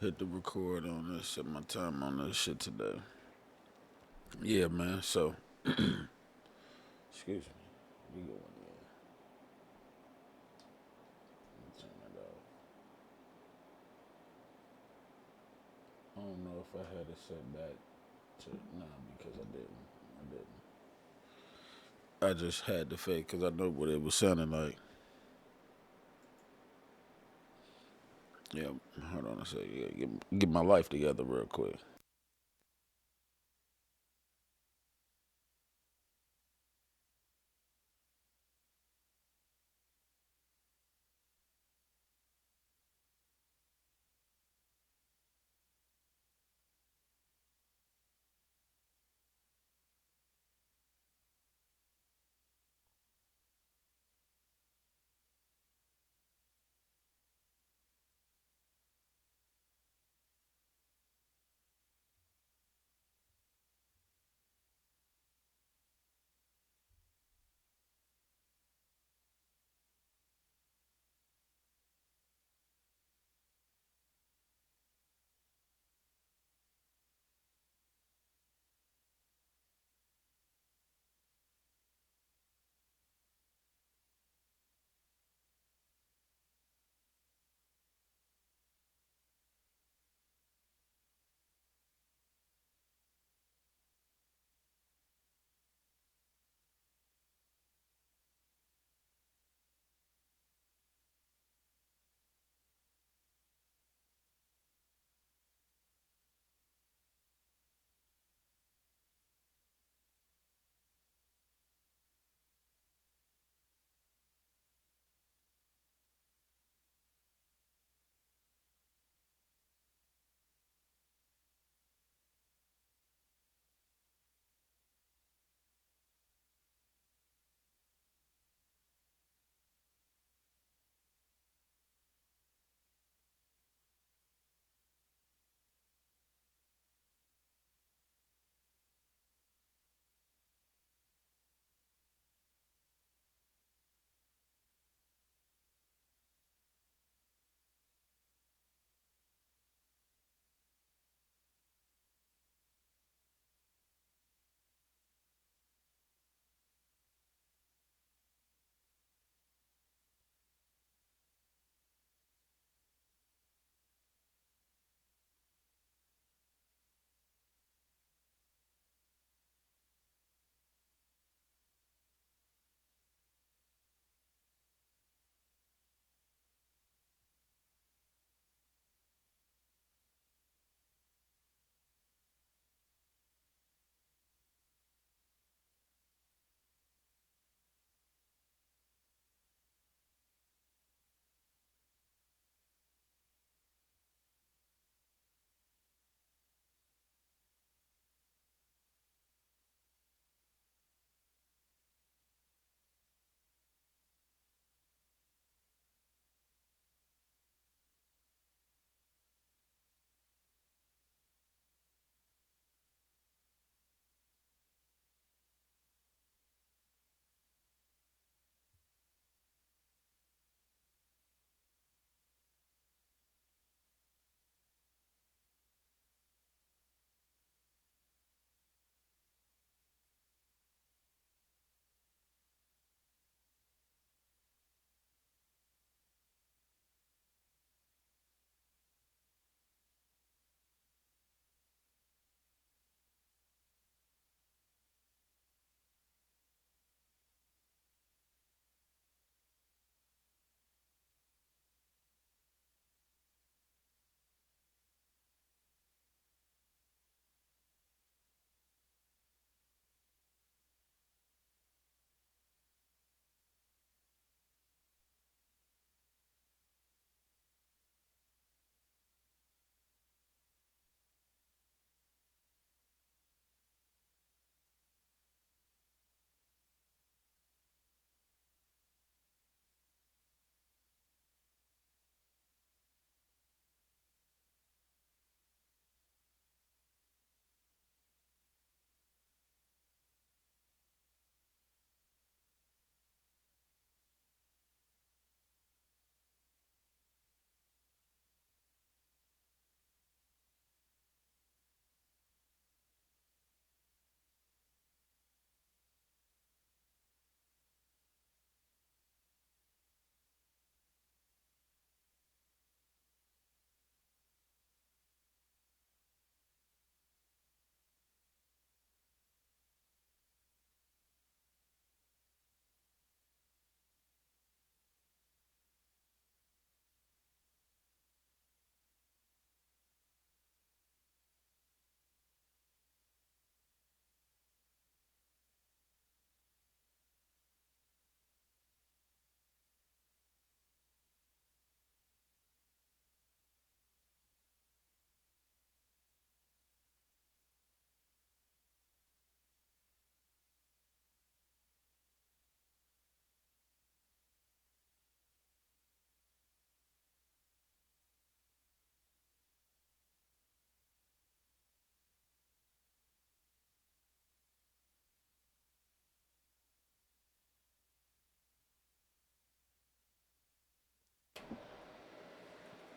hit the record on this, set my time on this shit today. Yeah, man. So, excuse me. We going in. Turn it off. I don't know if I had it set back to because I didn't. I didn't. I just had the fake because I know what it was sounding like. Yeah, hold on a second. Yeah, get my life together real quick.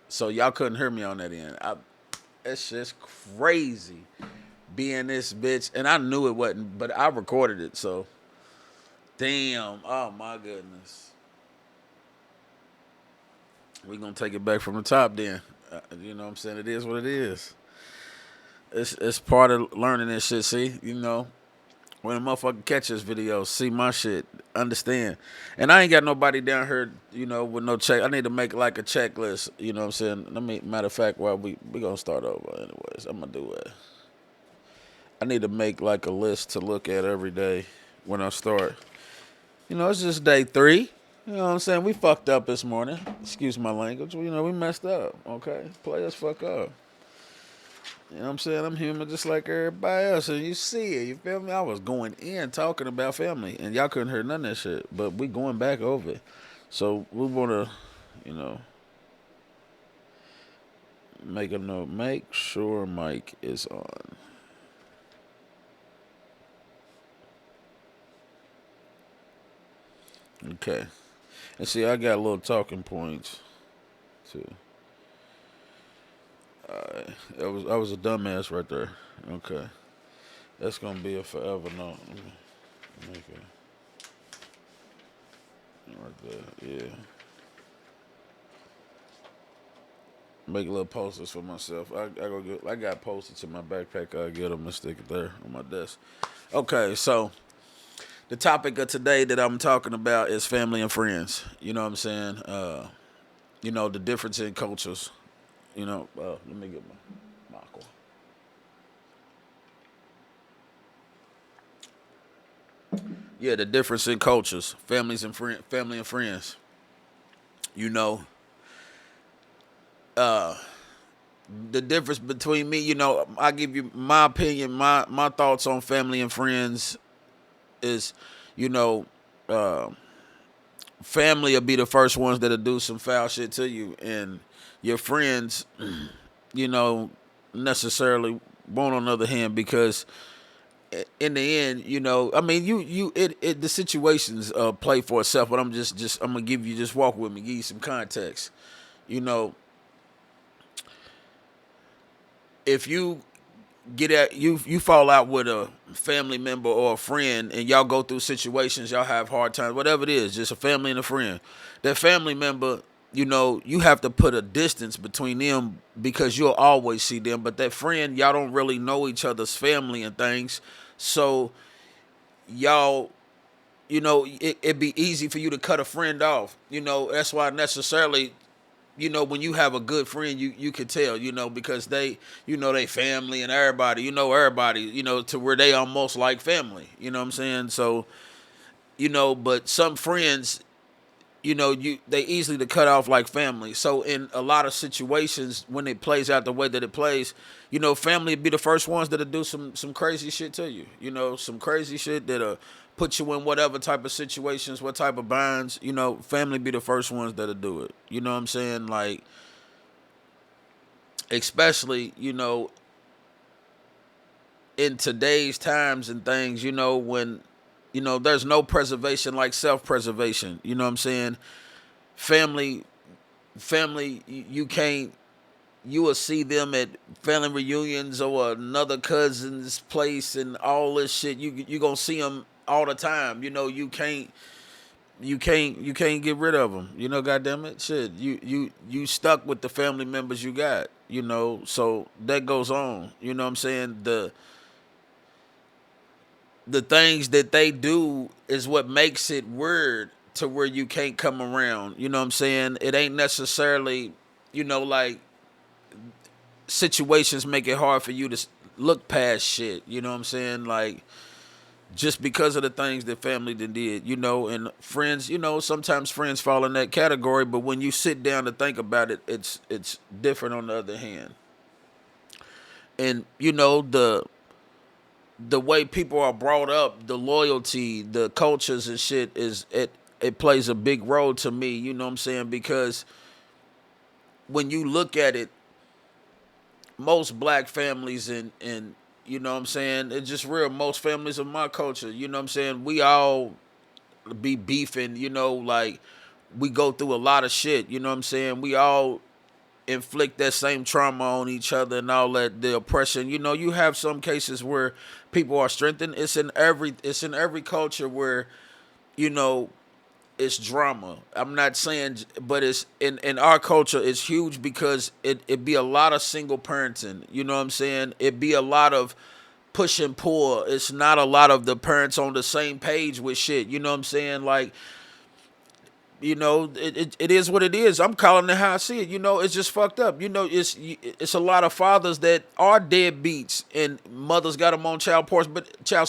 So y'all couldn't hear me on that end. It's just crazy being this bitch, and I knew it wasn't, but I recorded it. So damn, oh my goodness, we gonna take it back from the top then. You know what I'm saying? It is what it is. It's part of learning this shit. See, you know, when a motherfucker catch this video, see my shit, understand. And I ain't got nobody down here, you know, with no check. I need to make like a checklist. You know what I'm saying? Matter of fact, well, we gonna start over anyways. I'm gonna do it. I need to make like a list to look at every day when I start. You know, it's just day 3. You know what I'm saying? We fucked up this morning. Excuse my language. You know, we messed up. Okay, players fuck up. You know what I'm saying? I'm human just like everybody else. And you see it. You feel me? I was going in talking about family. And y'all couldn't hear none of that shit. But we going back over it. So we want to, you know, make a note. Make sure mic is on. Okay. And see, I got little talking points, too. I was a dumbass right there. Okay. That's going to be a forever note. Make it right there. Yeah. Make little posters for myself. I got posters in my backpack. I get them and stick it there on my desk. Okay, so the topic of today that I'm talking about is family and friends. You know what I'm saying? You know, the difference in cultures. You know, let me get my aqua. Yeah, the difference in cultures, family and friends. You know, the difference between me. You know, I give you my opinion, my thoughts on family and friends is, you know, uh, family will be the first ones that'll do some foul shit to you, and your friends, you know, necessarily won't on the other hand because in the end, you know, I mean, it the situations play for itself, but I'm gonna give you just walk with me, give you some context. You know, if you you fall out with a family member or a friend and y'all go through situations, y'all have hard times, whatever it is, just a family and a friend. That family member, you know, you have to put a distance between them because you'll always see them. But that friend, y'all don't really know each other's family and things. So y'all, you know, it'd be easy for you to cut a friend off. You know, that's why necessarily, you know, when you have a good friend, you could tell, you know, because they, you know, they family and everybody, you know, to where they almost like family. You know what I'm saying? So, you know, but some friends, you know, they easily to cut off like family. So in a lot of situations, when it plays out the way that it plays, you know, family be the first ones that'll do some crazy shit to you. You know, some crazy shit that'll put you in whatever type of situations, what type of binds. You know, family be the first ones that'll do it. You know what I'm saying? Like, especially, you know, in today's times and things, you know, when, you know, there's no preservation like self-preservation. You know what I'm saying? Family, you can't, you will see them at family reunions or another cousin's place and all this shit. You gonna see them all the time. You know, you can't get rid of them. You know, goddamn it, shit. You stuck with the family members you got. You know, so that goes on. You know what I'm saying? The things that they do is what makes it weird to where you can't come around. You know what I'm saying? It ain't necessarily, you know, like situations make it hard for you to look past shit. You know what I'm saying? Like, just because of the things that family did, you know, and friends, you know, sometimes friends fall in that category, but when you sit down to think about it, it's different on the other hand. And you know, the way people are brought up, the loyalty, the cultures and shit it plays a big role to me, you know what I'm saying? Because when you look at it, most black families and you know what I'm saying, it's just real, most families of my culture, you know what I'm saying, we all be beefing, you know, like we go through a lot of shit, you know what I'm saying? We all inflict that same trauma on each other and all that, the oppression. You know, you have some cases where people are strengthened. It's in every culture where, you know, it's drama. I'm not saying, but it's in our culture. It's huge because it be a lot of single parenting. You know what I'm saying? It be a lot of push and pull. It's not a lot of the parents on the same page with shit. You know what I'm saying? Like, you know, it is what it is. I'm calling it how I see it. You know, it's just fucked up. You know, it's a lot of fathers that are deadbeats and mothers got them on child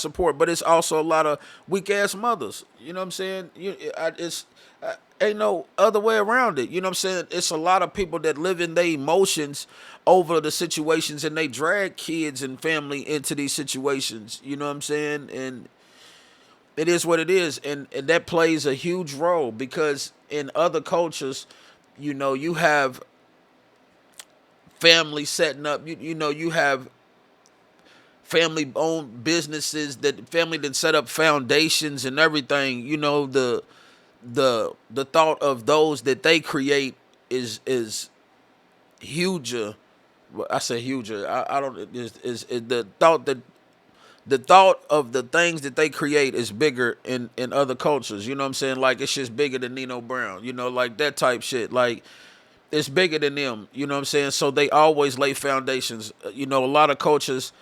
support, but it's also a lot of weak ass mothers. You know what I'm saying? Ain't no other way around it. You know what I'm saying? It's a lot of people that live in their emotions over the situations, and they drag kids and family into these situations. You know what I'm saying? And it is what it is, and that plays a huge role because in other cultures, you know, you have family setting up. You know, you have family owned businesses that family that set up foundations and everything. You know, the thought of those that they create is huger. Well, I say huger. I don't is the thought of the things that they create is bigger in other cultures. You know what I'm saying? Like, it's just bigger than Nino Brown. You know, like that type shit. Like, it's bigger than them. You know what I'm saying? So they always lay foundations. You know, a lot of cultures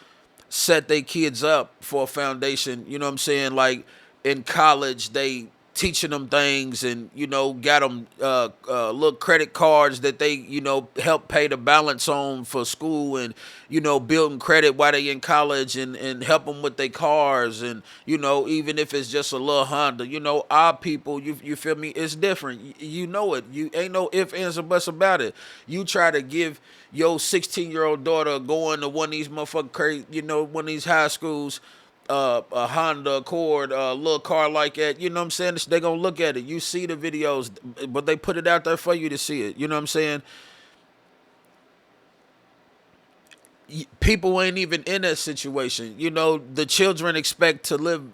set their kids up for a foundation. You know what I'm saying? Like, in college, they teaching them things, and you know, got them little credit cards that they, you know, help pay the balance on for school, and you know, building credit while they in college, and help them with their cars, and you know, even if it's just a little Honda. You know, our people, you feel me, it's different. You know it. You ain't no ifs, ands, or buts about it. You try to give your 16-year-old daughter going to one of these motherfucking crazy, you know, one of these high schools, a Honda Accord, a little car like that. You know what I'm saying? They gonna look at it. You see the videos, but they put it out there for you to see it. You know what I'm saying? People ain't even in that situation. You know, the children expect to live.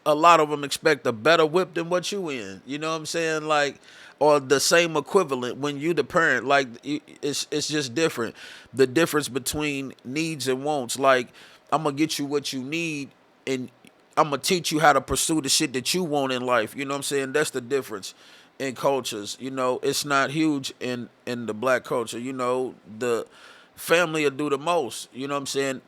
A lot of them expect a better whip than what you in. You know what I'm saying? Like, or the same equivalent when you the parent. Like, it's just different. The difference between needs and wants. Like, I'm gonna get you what you need, and I'm gonna teach you how to pursue the shit that you want in life. You know what I'm saying? That's the difference in cultures. You know, it's not huge in the black culture. You know, the family will do the most. You know what I'm saying?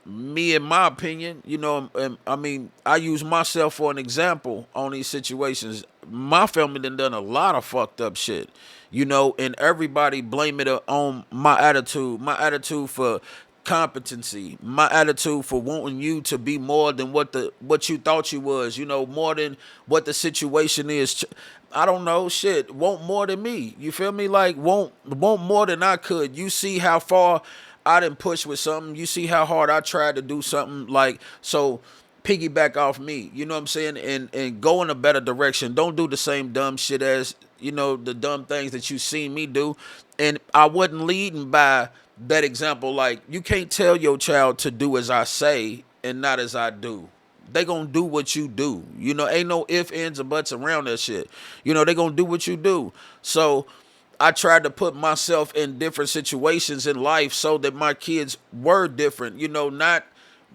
Me, in my opinion, you know, I mean, I use myself for an example on these situations. My family done a lot of fucked up shit, you know, and everybody blame it on my attitude for competency, my attitude for wanting you to be more than what you thought you was, you know, more than what the situation is. I don't know, shit. Want more than me. You feel me? Like, want more than I could. You see how far I didn't push with something. You see how hard I tried to do something. Like, so piggyback off me. You know what I'm saying? And go in a better direction. Don't do the same dumb shit as, you know, the dumb things that you seen me do. And I wasn't leading by that example. Like, you can't tell your child to do as I say and not as I do. They gonna do what you do. You know, ain't no ifs, ands, or buts around that shit. You know, they gonna do what you do. So I tried to put myself in different situations in life so that my kids were different, you know, not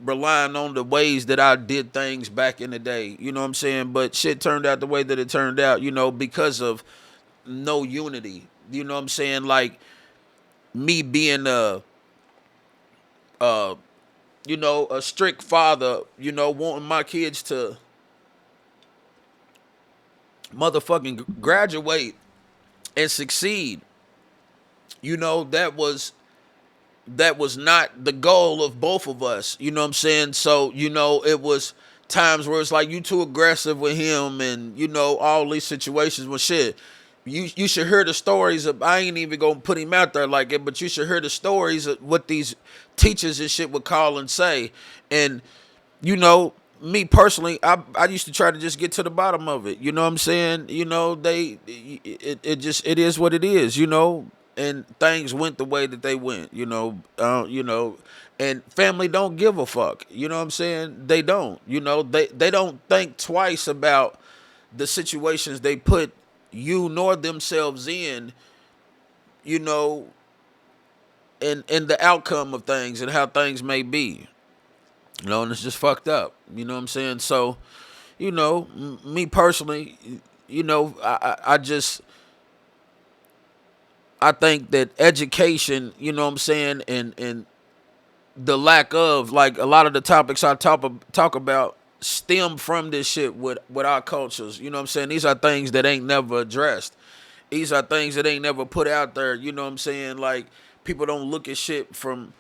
relying on the ways that I did things back in the day. You know what I'm saying? But shit turned out the way that it turned out, you know, because of no unity. You know what I'm saying? Like, me being uh you know, a strict father, you know, wanting my kids to motherfucking graduate and succeed. You know, that was not the goal of both of us. You know what I'm saying? So, you know, it was times where it's like, you too aggressive with him, and you know, all these situations with shit. You should hear the stories of, I ain't even gonna put him out there like it, but you should hear the stories of what these teachers and shit would call and say. And you know, me personally, I used to try to just get to the bottom of it. You know what I'm saying? You know, it is what it is, you know, and things went the way that they went, you know, and family don't give a fuck. You know what I'm saying? They don't. You know, they don't think twice about the situations they put you nor themselves in you know, and the outcome of things and how things may be. You know, and it's just fucked up. You know what I'm saying? So, you know, me personally, you know, I just I think that education, you know what I'm saying, and the lack of, like, a lot of the topics I talk about stem from this shit with our cultures. You know what I'm saying? These are things that ain't never addressed. These are things that ain't never put out there. You know what I'm saying? Like, people don't look at shit from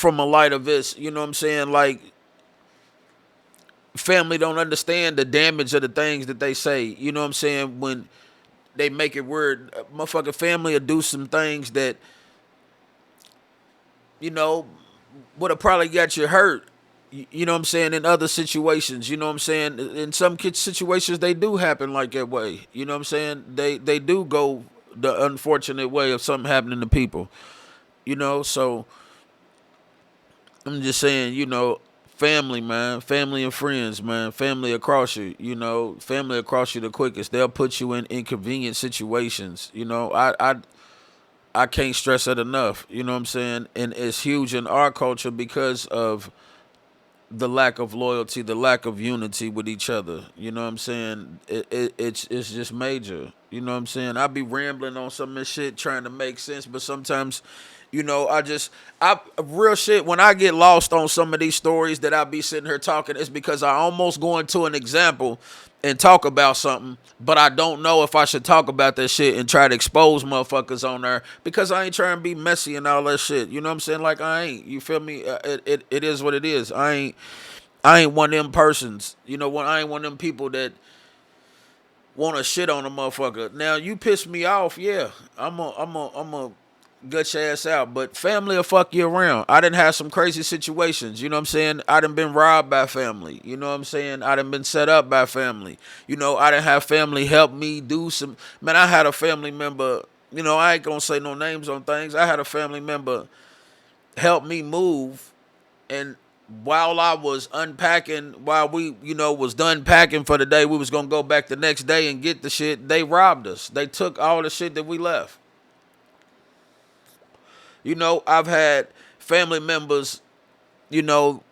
a light of this. You know what I'm saying? Like, family don't understand the damage of the things that they say. You know what I'm saying? When they make it weird, motherfucking family will do some things that, you know, would have probably got you hurt. You know what I'm saying? In other situations, you know what I'm saying? In some situations, they do happen like that way. You know what I'm saying? They do go the unfortunate way of something happening to people. You know, so I'm just saying, you know, family, man, family and friends, man, family across you, you know, family across you the quickest. They'll put you in inconvenient situations. You know, I can't stress that enough. You know what I'm saying? And it's huge in our culture because of the lack of loyalty, the lack of unity with each other. You know what I'm saying? It's just major. You know what I'm saying? I be rambling on some of this shit trying to make sense, but sometimes, you know, I real shit, when I get lost on some of these stories that I be sitting here talking, it's because I almost go into an example and talk about something, but I don't know if I should talk about that shit and try to expose motherfuckers on there because I ain't trying to be messy and all that shit. You know what I'm saying? Like, I ain't. You feel me? It is what it is. I ain't one of them persons. You know what? I ain't one of them people that want to shit on a motherfucker. Now, you piss me off, yeah. I'm a gut your ass out. But family will fuck you around. I done had some crazy situations. You know what I'm saying? I done been robbed by family. You know what I'm saying? I done been set up by family. You know, I done have family help me do some. Man, I had a family member. You know, I ain't gonna say no names on things. I had a family member help me move, and while I was unpacking, while we, you know, was done packing for the day, we was gonna go back the next day and get the shit. They robbed us. They took all the shit that we left. You know, I've had family members, you know,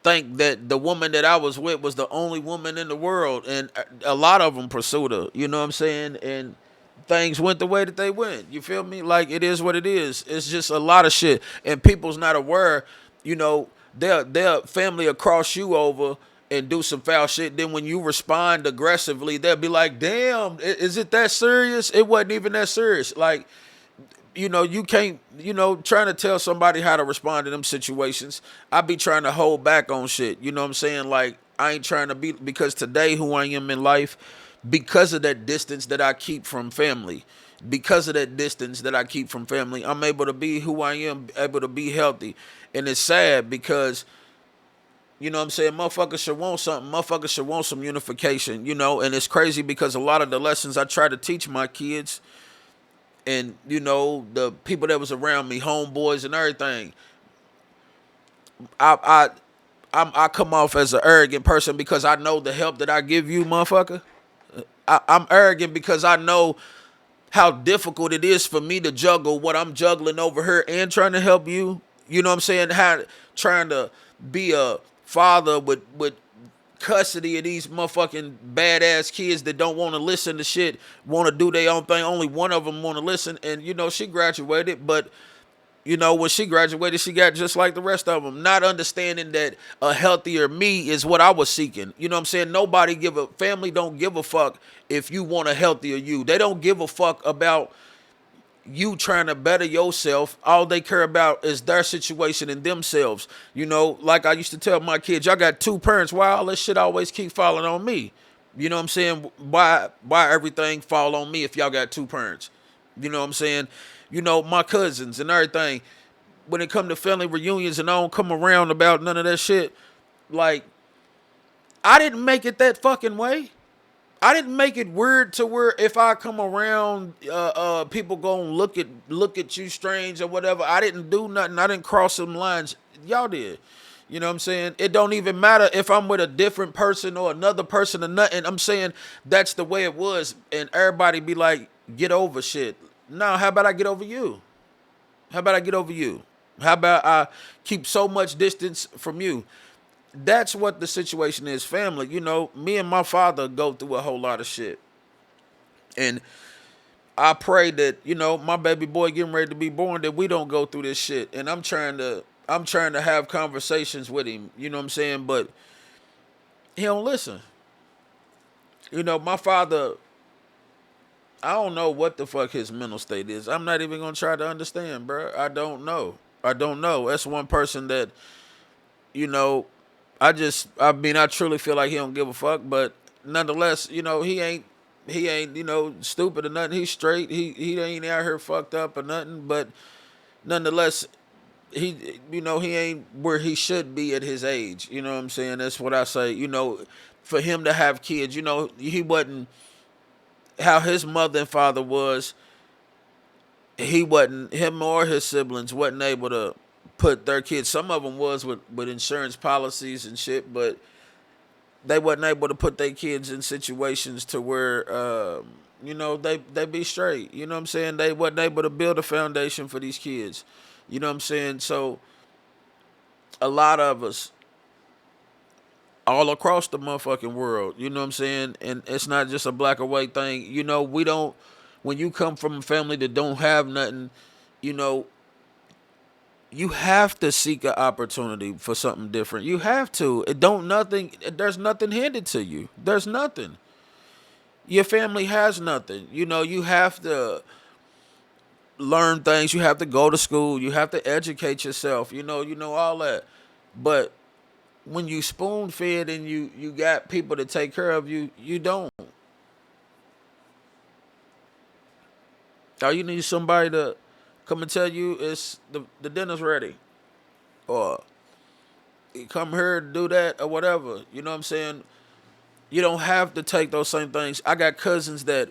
think that the woman that I was with was the only woman in the world, and a lot of them pursued her. You know what I'm saying? And things went the way that they went. You feel me? Like, it is what it is. It's just a lot of shit, and people's not aware. You know, their family will cross you over and do some foul shit. Then when you respond aggressively, they'll be like, "Damn, is it that serious? It wasn't even that serious." Like, you know, you can't, you know, trying to tell somebody how to respond to them situations. I be trying to hold back on shit. You know what I'm saying? Like, I ain't trying to be, because today who I am in life, because of that distance that I keep from family, I'm able to be who I am, able to be healthy. And it's sad because, you know what I'm saying, motherfuckers should want something. Motherfuckers should want some unification, you know. And it's crazy because a lot of the lessons I try to teach my kids, and, you know, the people that was around me, homeboys and everything, I I I come off as an arrogant person because I know the help that I give you, motherfucker. I'm arrogant because I know how difficult it is for me to juggle what I'm juggling over here and trying to help you. You know what I'm saying? How trying to be a father with custody of these motherfucking badass kids that don't want to listen to shit, want to do their own thing. Only one of them want to listen. And, you know, she graduated, but, you know, when she graduated, she got just like the rest of them, not understanding that a healthier me is what I was seeking. You know what I'm saying? Family don't give a fuck if you want a healthier you. They don't give a fuck about you trying to better yourself. All they care about is their situation and themselves. You know, like I used to tell my kids, y'all got two parents. Why all this shit always keep falling on me? You know what I'm saying? Why everything fall on me if y'all got two parents? You know what I'm saying? You know, my cousins and everything, when it come to family reunions and I don't come around about none of that shit, like, I didn't make it that fucking way. I didn't make it weird to where if I come around, people gonna look at you strange or whatever. I didn't do nothing. I didn't cross some lines. Y'all did. You know what I'm saying? It don't even matter if I'm with a different person or another person or nothing. I'm saying that's the way it was, and everybody be like, get over shit. No, how about I get over you? How about I get over you? How about I keep so much distance from you? That's what the situation is, family. You know, me and my father go through a whole lot of shit. And I pray that, you know, my baby boy getting ready to be born, that we don't go through this shit. And I'm trying to have conversations with him, you know what I'm saying? But he don't listen. You know, my father, I don't know what the fuck his mental state is. I'm not even gonna try to understand, bro. I don't know. I don't know. That's one person that, you know, I mean, I truly feel like he don't give a fuck, but nonetheless, you know, he ain't, you know, stupid or nothing. He's straight. He ain't out here fucked up or nothing, but nonetheless, you know, he ain't where he should be at his age. You know what I'm saying? That's what I say. You know, for him to have kids, you know, he wasn't how his mother and father was. He wasn't, him or his siblings wasn't able to put their kids. Some of them was with insurance policies and shit, but they wasn't able to put their kids in situations to where you know, they be straight. You know what I'm saying? They wasn't able to build a foundation for these kids. You know what I'm saying? So a lot of us all across the motherfucking world, you know what I'm saying? And it's not just a black or white thing. You know, we don't, when you come from a family that don't have nothing, you know, you have to seek an opportunity for something different. You have to. It don't nothing. There's nothing handed to you. There's nothing. Your family has nothing. You know, you have to learn things. You have to go to school. You have to educate yourself. You know all that. But when you spoon fed and you got people to take care of you, you don't. Or you need somebody to come and tell you it's the dinner's ready, or come here to do that or whatever. You know what I'm saying? You don't have to take those same things. I got cousins that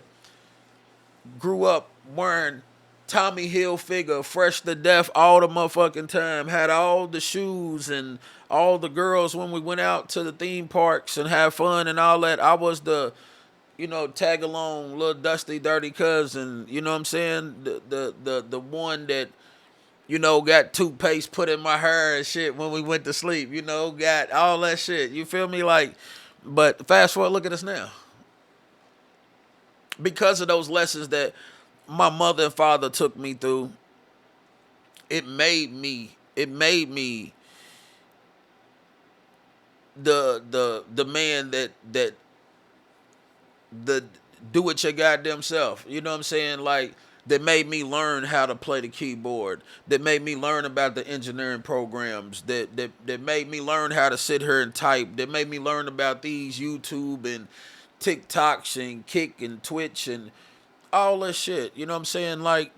grew up wearing Tommy Hilfiger, fresh to death all the motherfucking time, had all the shoes and all the girls when we went out to the theme parks and have fun and all that. I was the, you know, tag along little dusty dirty cousin, you know what I'm saying? The one that, you know, got toothpaste put in my hair and shit when we went to sleep, you know, got all that shit. You feel me? Like, but fast forward, look at us now. Because of those lessons that my mother and father took me through, it made me the man that the do it your goddamn self. You know what I'm saying? Like, that made me learn how to play the keyboard. That made me learn about the engineering programs. That made me learn how to sit here and type. That made me learn about these YouTube and TikToks and Kick and Twitch and all this shit. You know what I'm saying? Like,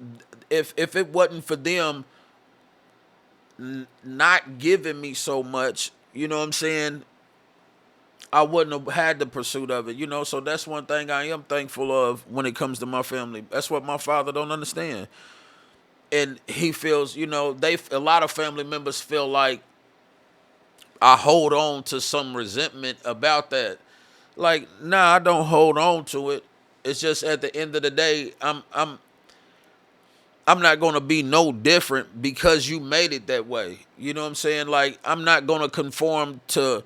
if it wasn't for them not giving me so much, you know what I'm saying, I wouldn't have had the pursuit of it, you know. So that's one thing I am thankful of when it comes to my family. That's what my father don't understand, and he feels, you know, a lot of family members feel like I hold on to some resentment about that. Like, nah, I don't hold on to it. It's just at the end of the day, I'm not gonna be no different because you made it that way. You know what I'm saying? Like, I'm not gonna conform to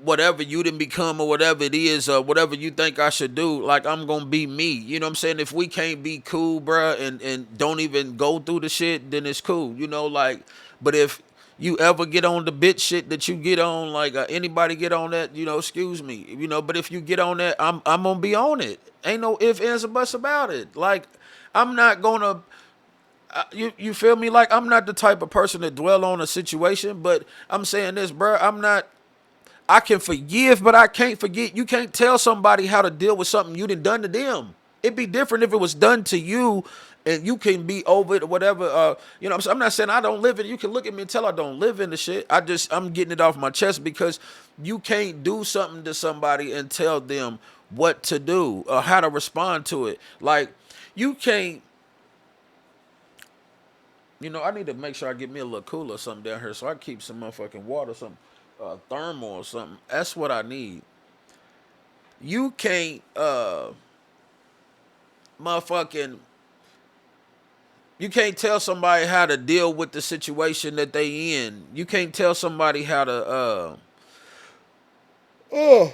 whatever you didn't become or whatever it is or whatever you think I should do. Like, I'm gonna be me. You know what I'm saying? If we can't be cool, bruh, and don't even go through the shit, then it's cool. You know, like, but if you ever get on the bitch shit that you get on, like, anybody get on that, you know, excuse me, you know. But if you get on that, I'm gonna be on it. Ain't no ifs, ands, or buts about it. Like, I'm not gonna. You feel me? Like, I'm not the type of person that dwell on a situation, but I'm saying this, bruh. I'm not. I can forgive, but I can't forget. You can't tell somebody how to deal with something you done to them. It'd be different if it was done to you and you can be over it or whatever. You know what I'm saying? I'm not saying I don't live in it. You can look at me and tell I don't live in the shit. I'm getting it off my chest because you can't do something to somebody and tell them what to do or how to respond to it. Like, you can't, you know, I need to make sure I get me a little cooler or something down here so I keep some motherfucking water, some thermal or something. That's what I need. You can't motherfucking You can't tell somebody how to deal with the situation that they in. You can't tell somebody how to oh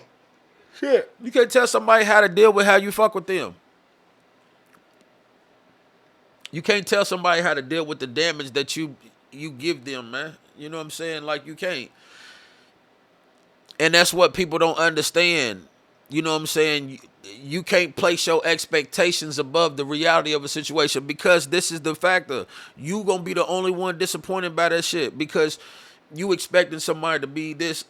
shit. You can't tell somebody how to deal with how you fuck with them. You can't tell somebody how to deal with the damage that you give them, man. You know what I'm saying? Like you can't. And that's what people don't understand. You know what I'm saying? You can't place your expectations above the reality of a situation because this is the factor. You gonna be the only one disappointed by that shit because you expecting somebody to be this,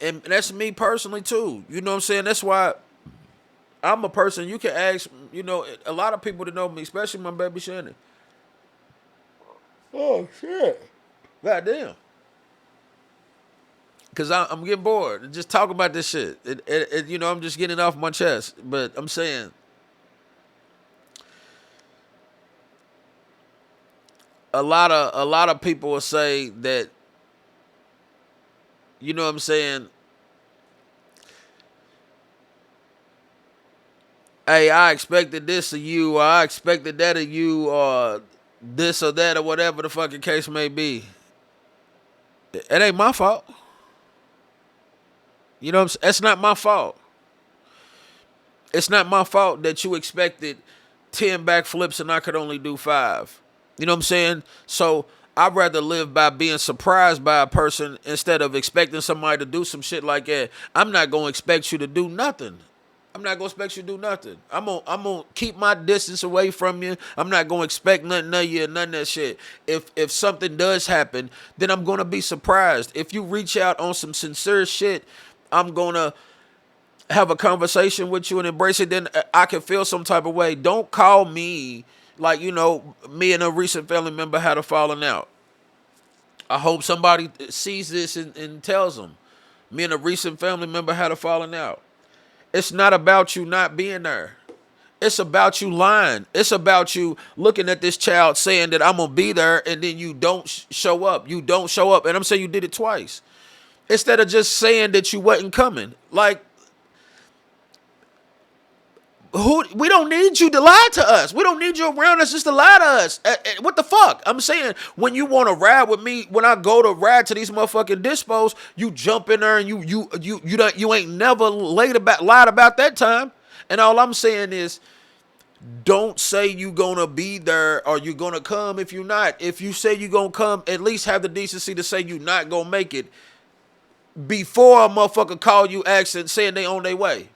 and that's me personally too. You know what I'm saying? That's why I'm a person you can ask. You know, a lot of people that know me, especially my baby Shannon. Oh shit! Goddamn. Cause I'm getting bored. Just talk about this shit. You know, I'm just getting it off my chest. But I'm saying, a lot of people will say that. You know what I'm saying? Hey, I expected this of you, or I expected that of you, or this or that, or whatever the fucking case may be. It ain't my fault. You know what I'm saying? It's not my fault. It's not my fault that you expected 10 backflips and I could only do 5. You know what I'm saying? So I'd rather live by being surprised by a person instead of expecting somebody to do some shit like that. I'm not gonna expect you to do nothing. I'm not gonna expect you to do nothing. I'm gonna keep my distance away from you. I'm not gonna expect nothing of you, none of that shit. If something does happen, then I'm gonna be surprised. If you reach out on some sincere shit, I'm gonna have a conversation with you and embrace it, then I can feel some type of way. Don't call me like, you know, me and a recent family member had a falling out. I hope somebody sees this and tells them. Me and a recent family member had a falling out. It's not about you not being there. It's about you lying. It's about you looking at this child saying that I'm going to be there and then you don't show up. You don't show up. And I'm saying you did it twice. Instead of just saying that you wasn't coming. Like, we don't need you to lie to us. We don't need you around us just to lie to us. What the fuck? I'm saying when you want to ride with me, when I go to ride to these motherfucking dispos, you jump in there and you ain't never lied about that time. And all I'm saying is, don't say you gonna be there or you gonna come if you're not. If you say you gonna come, at least have the decency to say you not gonna make it before a motherfucker call you asking saying they on their way.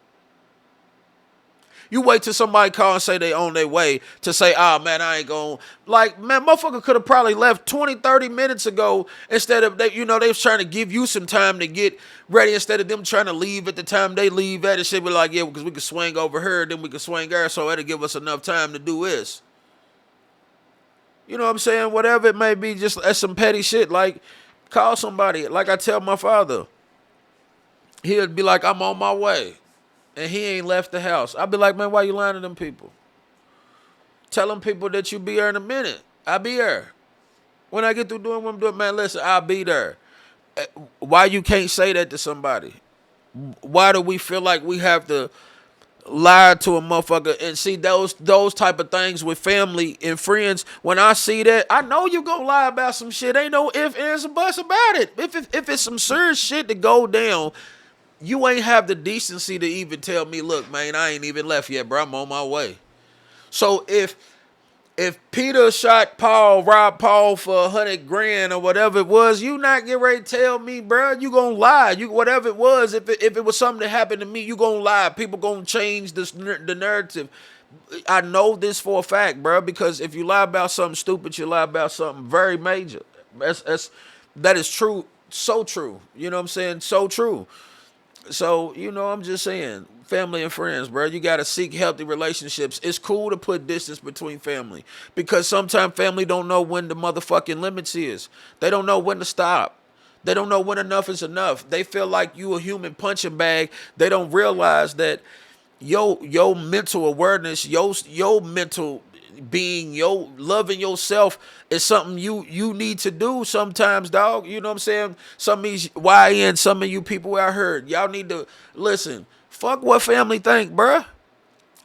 You wait till somebody call and say they on their way to say, oh, man, I ain't going. Like, man, motherfucker could have probably left 20, 30 minutes ago instead of, they was trying to give you some time to get ready instead of them trying to leave at the time they leave at. And shit be like, yeah, because we could swing over here, then we could swing there, so it'll give us enough time to do this. You know what I'm saying? Whatever it may be, just as some petty shit. Like, call somebody. Like I tell my father, he'll be like, I'm on my way. And he ain't left the house. I'll be like, man, why you lying to them people? Tell them people that you be there in a minute. I'll be there. When I get through doing what I'm doing, man, listen, I'll be there. Why you can't say that to somebody? Why do we feel like we have to lie to a motherfucker? And see those type of things with family and friends. When I see that, I know you gonna lie about some shit. Ain't no if, ands, or buts about it. If it's some serious shit to go down, you ain't have the decency to even tell me, look, man, I ain't even left yet, bro. I'm on my way. So if Peter robbed Paul for $100,000 or whatever it was, you not get ready to tell me, bro. You gonna lie. Whatever it was, if it was something that happened to me, you gonna lie. People gonna change the narrative. I know this for a fact, bro, because if you lie about something stupid, you lie about something very major. That is true. So true. You know what I'm saying? So true. So, you know, I'm just saying, family and friends, bro, you got to seek healthy relationships. It's cool to put distance between family because sometimes family don't know when the motherfucking limits is. They don't know when to stop. They don't know when enough is enough. They feel like you a human punching bag. They don't realize that your mental awareness, your mental being, your loving yourself is something you need to do sometimes, dog. You know what I'm saying? Some of these YN, some of you people I heard, y'all need to listen. Fuck what family think, bruh.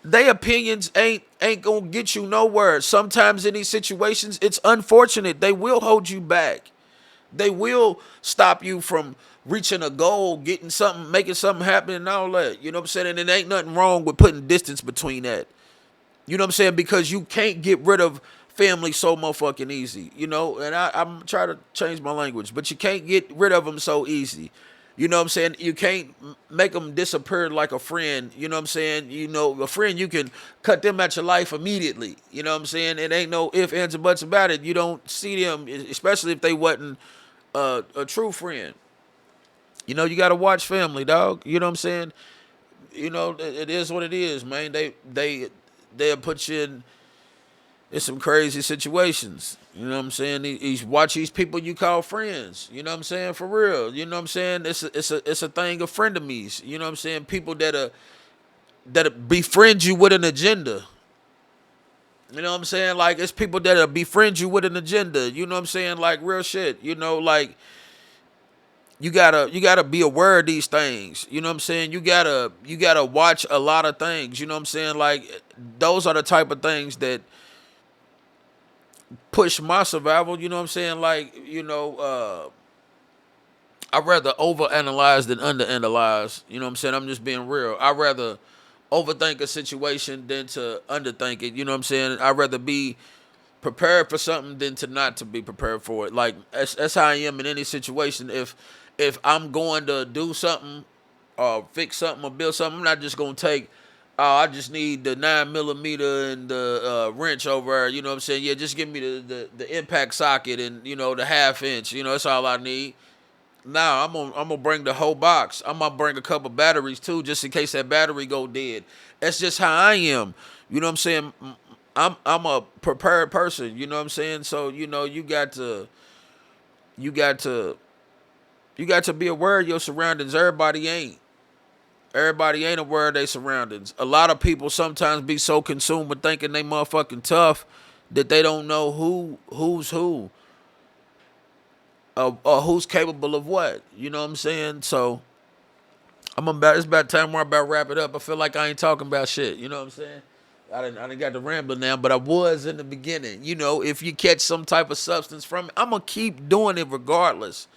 They opinions ain't gonna get you nowhere. Sometimes in these situations, it's unfortunate. They will hold you back. They will stop you from reaching a goal, getting something, making something happen, and all that. You know what I'm saying? And there ain't nothing wrong with putting distance between that. You know what I'm saying? Because you can't get rid of family so motherfucking easy. You know, and I'm trying to change my language, but you can't get rid of them so easy. You know what I'm saying? You can't make them disappear like a friend. You know what I'm saying? You know, a friend, you can cut them out your life immediately. You know what I'm saying? It ain't no ifs, ands, or buts about it. You don't see them, especially if they wasn't a true friend. You know, you got to watch family, dog. You know what I'm saying? You know, it is what it is, man. They'll put you in some crazy situations. You know what I'm saying? Watch these people you call friends. You know what I'm saying? For real. You know what I'm saying? It's a thing of frenemies. You know what I'm saying? People that befriend you with an agenda. You know what I'm saying? Like, it's people that befriend you with an agenda. You know what I'm saying? Like, real shit. You know, like, you gotta be aware of these things. You know what I'm saying? You gotta watch a lot of things. You know what I'm saying? Like, those are the type of things that push my survival. You know what I'm saying? Like, I'd rather overanalyze than underanalyze. You know what I'm saying? I'm just being real. I'd rather overthink a situation than to underthink it. You know what I'm saying? I'd rather be prepared for something than to not to be prepared for it. Like, that's how I am in any situation. If I'm going to do something or fix something or build something, I'm not just gonna take. Oh, I just need the 9 millimeter and the wrench over there. You know what I'm saying? Yeah, just give me the impact socket and the 1/2 inch. That's all I need. Now I'm gonna bring the whole box. I'm gonna bring a couple batteries too, just in case that battery go dead. That's just how I am. You know what I'm saying? I'm a prepared person. You know what I'm saying? So you got to you got to be aware of your surroundings. Everybody ain't aware of their surroundings. A lot of people sometimes be so consumed with thinking they motherfucking tough that they don't know who's who, or who's capable of what. You know what I'm saying? So it's about time where I'm about to wrap it up. I feel like I ain't talking about shit. You know what I'm saying? I didn't got to ramble now, but I was in the beginning. If you catch some type of substance from it, I'm gonna keep doing it regardless.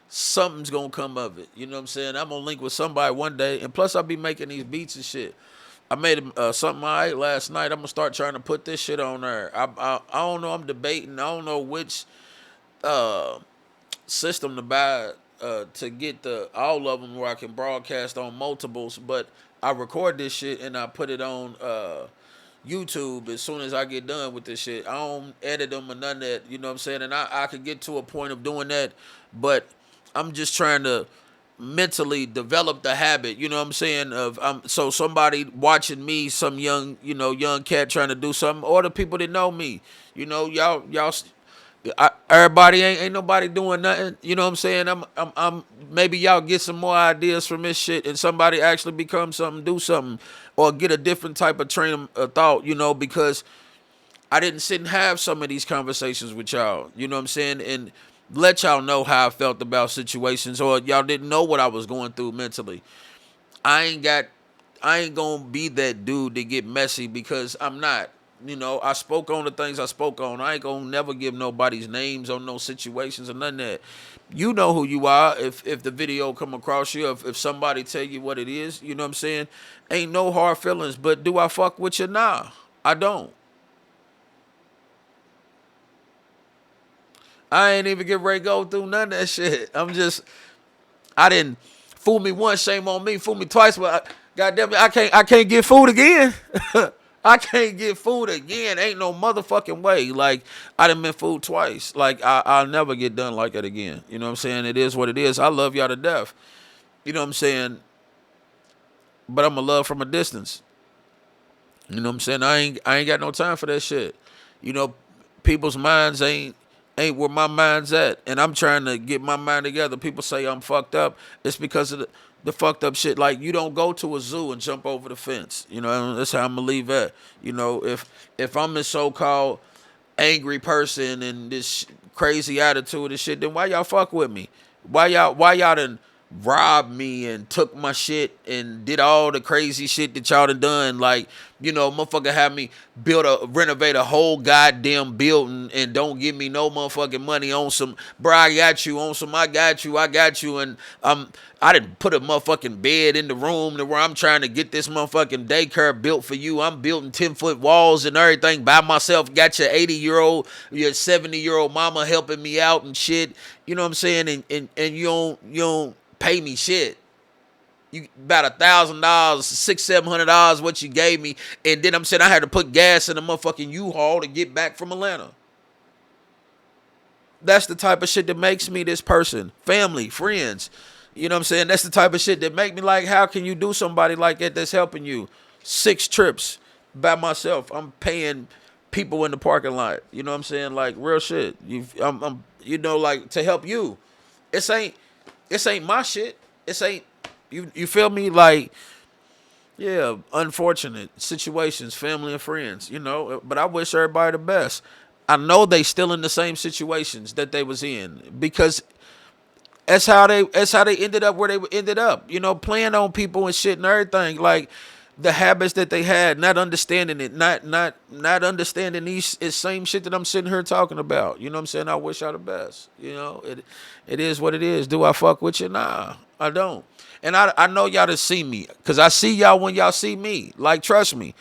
Something's gonna come of it. You know what I'm saying? I'm gonna link with somebody one day, and plus I'll be making these beats and shit. I made something I ate last night. I'm gonna start trying to put this shit on there. I don't know. I'm debating. I don't know which uh, system to buy to get all of them where I can broadcast on multiples. But I record this shit and I put it on YouTube as soon as I get done with this shit. I don't edit them or none of that. You know what I'm saying? And I could get to a point of doing that, but I'm just trying to mentally develop the habit, you know what I'm saying, of so somebody watching me, some young cat trying to do something, or the people that know me, y'all everybody ain't nobody doing nothing, you know what I'm saying. I'm maybe y'all get some more ideas from this shit and somebody actually become something, do something, or get a different type of train of thought, because I didn't sit and have some of these conversations with y'all, you know what I'm saying, and let y'all know how I felt about situations, or y'all didn't know what I was going through mentally. I ain't gonna be that dude to get messy because I'm not. I spoke on the things I spoke on. I ain't gonna never give nobody's names on no situations or none of that. You know who you are if the video come across you, if somebody tell you what it is, you know what I'm saying? Ain't no hard feelings, but do I fuck with you? Nah, I don't. I ain't even get ready to go through none of that shit. I didn't fool me once, shame on me. Fool me twice, but goddamn it, I can't get fooled again. I can't get fooled again. Ain't no motherfucking way. Like, I done been fooled twice. Like, I'll never get done like that again. You know what I'm saying? It is what it is. I love y'all to death. You know what I'm saying? But I'm a love from a distance. You know what I'm saying? I ain't got no time for that shit. You know, people's minds ain't where my mind's at, and I'm trying to get my mind together. People say I'm fucked up. It's because of the fucked up shit. Like, you don't go to a zoo and jump over the fence. That's how I'm gonna leave that. If I'm this so-called angry person and this crazy attitude and shit, then why y'all fuck with me? Why y'all done robbed me and took my shit and did all the crazy shit that y'all done. Like, motherfucker had me renovate a whole goddamn building and don't give me no motherfucking money on some, bro, I got you, on some, I got you. And I didn't put a motherfucking bed in the room to where I'm trying to get this motherfucking daycare built for you. I'm building 10-foot walls and everything by myself. Got your 80-year-old, your 70-year-old mama helping me out and shit. You know what I'm saying? And you don't pay me shit. You about $1,000, $600-$700 what you gave me, and then I'm saying I had to put gas in a motherfucking U-Haul to get back from Atlanta. That's the type of shit that makes me this person. Family, friends. You know what I'm saying? That's the type of shit that make me like, how can you do somebody like that that's helping you? 6 trips by myself. I'm paying people in the parking lot. You know what I'm saying? Like real shit. I'm like to help you. It's ain't my shit. It's ain't you feel me? Like, yeah, unfortunate situations, family and friends, but I wish everybody the best. I know they still in the same situations that they was in because that's how they ended up where they ended up, playing on people and shit and everything. Like the habits that they had, not understanding it, not understanding these same shit that I'm sitting here talking about. You know what I'm saying? I wish y'all the best. It is what it is. Do I fuck with you? Nah, I don't. And I know y'all to see me, cause I see y'all when y'all see me. Like, trust me,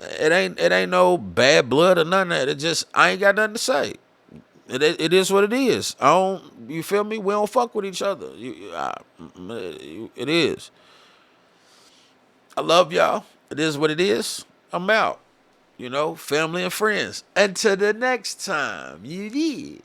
it ain't no bad blood or none of that. It just, I ain't got nothing to say. It is what it is. You feel me? We don't fuck with each other. It is. I love y'all. It is what it is. I'm out. Family and friends. Until the next time. You did.